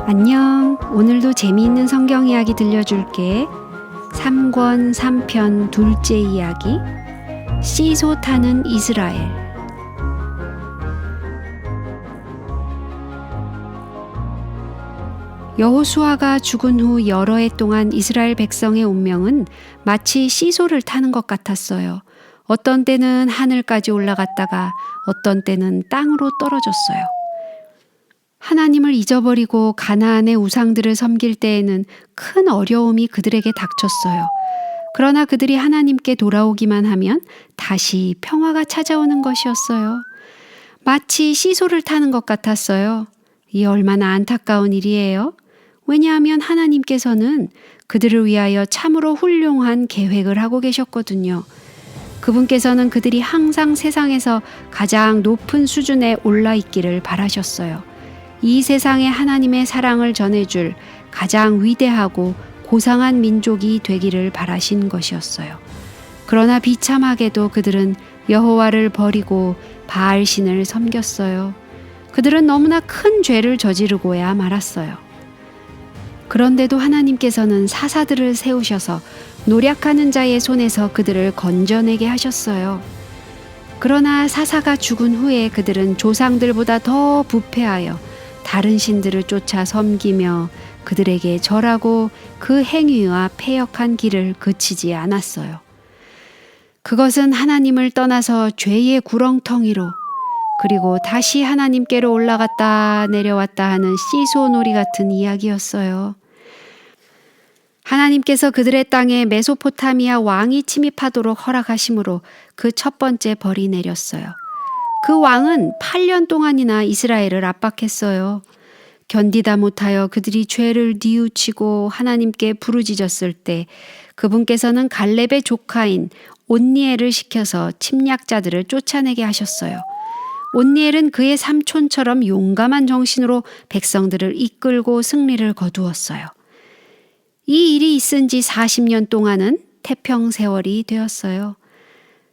안녕. 오늘도 재미있는 성경 이야기 들려줄게. 3권 3편 둘째 이야기. 시소 타는 이스라엘. 여호수아가 죽은 후 여러 해 동안 이스라엘 백성의 운명은 마치 시소를 타는 것 같았어요. 어떤 때는 하늘까지 올라갔다가 어떤 때는 땅으로 떨어졌어요. 하나님을 잊어버리고 가나안의 우상들을 섬길 때에는 큰 어려움이 그들에게 닥쳤어요. 그러나 그들이 하나님께 돌아오기만 하면 다시 평화가 찾아오는 것이었어요. 마치 시소를 타는 것 같았어요. 이 얼마나 안타까운 일이에요. 왜냐하면 하나님께서는 그들을 위하여 참으로 훌륭한 계획을 하고 계셨거든요. 그분께서는 그들이 항상 세상에서 가장 높은 수준에 올라 있기를 바라셨어요. 이 세상에 하나님의 사랑을 전해줄 가장 위대하고 고상한 민족이 되기를 바라신 것이었어요. 그러나 비참하게도 그들은 여호와를 버리고 바알신을 섬겼어요. 그들은 너무나 큰 죄를 저지르고야 말았어요. 그런데도 하나님께서는 사사들을 세우셔서 노력하는 자의 손에서 그들을 건져내게 하셨어요. 그러나 사사가 죽은 후에 그들은 조상들보다 더 부패하여 다른 신들을 쫓아 섬기며 그들에게 절하고 그 행위와 패역한 길을 그치지 않았어요. 그것은 하나님을 떠나서 죄의 구렁텅이로 그리고 다시 하나님께로 올라갔다 내려왔다 하는 시소놀이 같은 이야기였어요. 하나님께서 그들의 땅에 메소포타미아 왕이 침입하도록 허락하심으로 그 첫 번째 벌이 내렸어요. 그 왕은 8년 동안이나 이스라엘을 압박했어요. 견디다 못하여 그들이 죄를 뉘우치고 하나님께 부르짖었을 때 그분께서는 갈렙의 조카인 온니엘을 시켜서 침략자들을 쫓아내게 하셨어요. 온니엘은 그의 삼촌처럼 용감한 정신으로 백성들을 이끌고 승리를 거두었어요. 이 일이 있은 지 40년 동안은 태평세월이 되었어요.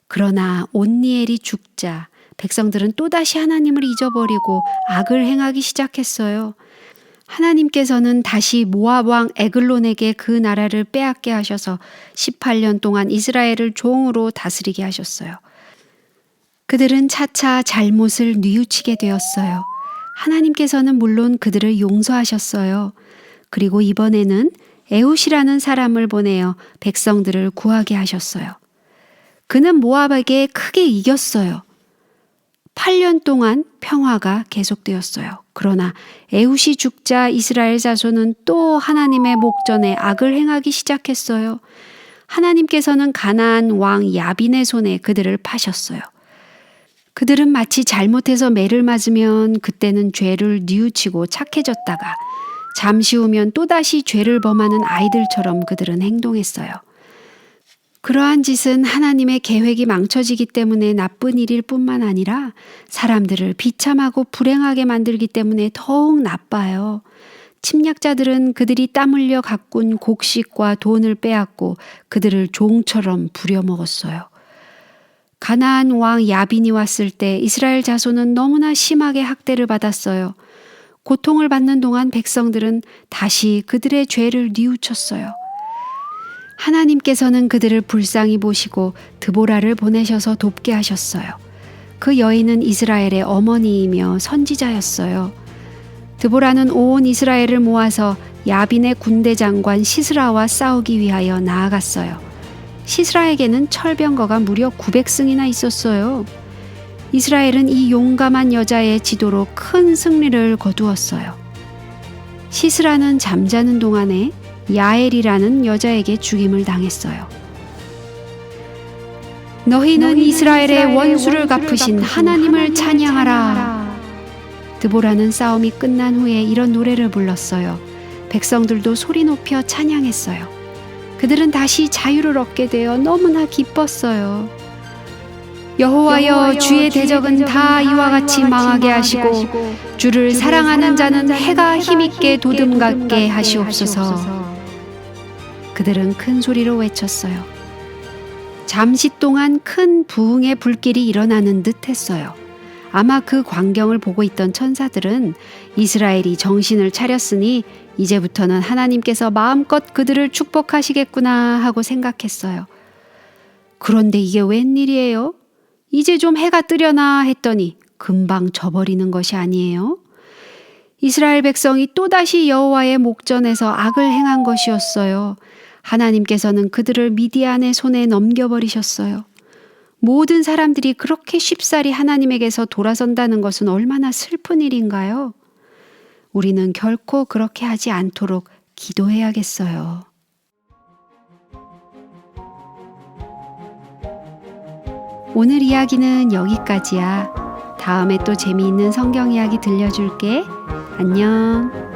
그러나 온니엘이 죽자 백성들은 또다시 하나님을 잊어버리고 악을 행하기 시작했어요. 하나님께서는 다시 모압 왕 에글론에게 그 나라를 빼앗게 하셔서 18년 동안 이스라엘을 종으로 다스리게 하셨어요. 그들은 차차 잘못을 뉘우치게 되었어요. 하나님께서는 물론 그들을 용서하셨어요. 그리고 이번에는 에훗이라는 사람을 보내어 백성들을 구하게 하셨어요. 그는 모압에게 크게 이겼어요. 8년 동안 평화가 계속되었어요. 그러나 에훗이 죽자 이스라엘 자손은 또 하나님의 목전에 악을 행하기 시작했어요. 하나님께서는 가나안 왕 야빈의 손에 그들을 파셨어요. 그들은 마치 잘못해서 매를 맞으면 그때는 죄를 뉘우치고 착해졌다가 잠시 후면 또다시 죄를 범하는 아이들처럼 그들은 행동했어요. 그러한 짓은 하나님의 계획이 망쳐지기 때문에 나쁜 일일 뿐만 아니라 사람들을 비참하고 불행하게 만들기 때문에 더욱 나빠요. 침략자들은 그들이 땀 흘려 가꾼 곡식과 돈을 빼앗고 그들을 종처럼 부려먹었어요. 가나안 왕 야빈이 왔을 때 이스라엘 자손은 너무나 심하게 학대를 받았어요. 고통을 받는 동안 백성들은 다시 그들의 죄를 뉘우쳤어요. 하나님께서는 그들을 불쌍히 보시고 드보라를 보내셔서 돕게 하셨어요. 그 여인은 이스라엘의 어머니이며 선지자였어요. 드보라는 온 이스라엘을 모아서 야빈의 군대 장관 시스라와 싸우기 위하여 나아갔어요. 시스라에게는 철병거가 무려 900승이나 있었어요. 이스라엘은 이 용감한 여자의 지도로 큰 승리를 거두었어요. 시스라는 잠자는 동안에 야엘이라는 여자에게 죽임을 당했어요. 너희는 이스라엘의 원수를 갚으신 하나님을 찬양하라. 드보라는 싸움이 끝난 후에 이런 노래를 불렀어요. 백성들도 소리 높여 찬양했어요. 그들은 다시 자유를 얻게 되어 너무나 기뻤어요. 여호와여, 주의 대적은 다 이와 같이 망하게 하시고 주를 사랑하는 자는 해가 힘있게 도듬갑게 하시옵소서. 그들은 큰 소리로 외쳤어요. 잠시 동안 큰 부흥의 불길이 일어나는 듯 했어요. 아마 그 광경을 보고 있던 천사들은 이스라엘이 정신을 차렸으니 이제부터는 하나님께서 마음껏 그들을 축복하시겠구나 하고 생각했어요. 그런데 이게 웬일이에요? 이제 좀 해가 뜨려나 했더니 금방 져버리는 것이 아니에요. 이스라엘 백성이 또다시 여호와의 목전에서 악을 행한 것이었어요. 하나님께서는 그들을 미디안의 손에 넘겨버리셨어요. 모든 사람들이 그렇게 쉽사리 하나님에게서 돌아선다는 것은 얼마나 슬픈 일인가요? 우리는 결코 그렇게 하지 않도록 기도해야겠어요. 오늘 이야기는 여기까지야. 다음에 또 재미있는 성경 이야기 들려줄게. 안녕.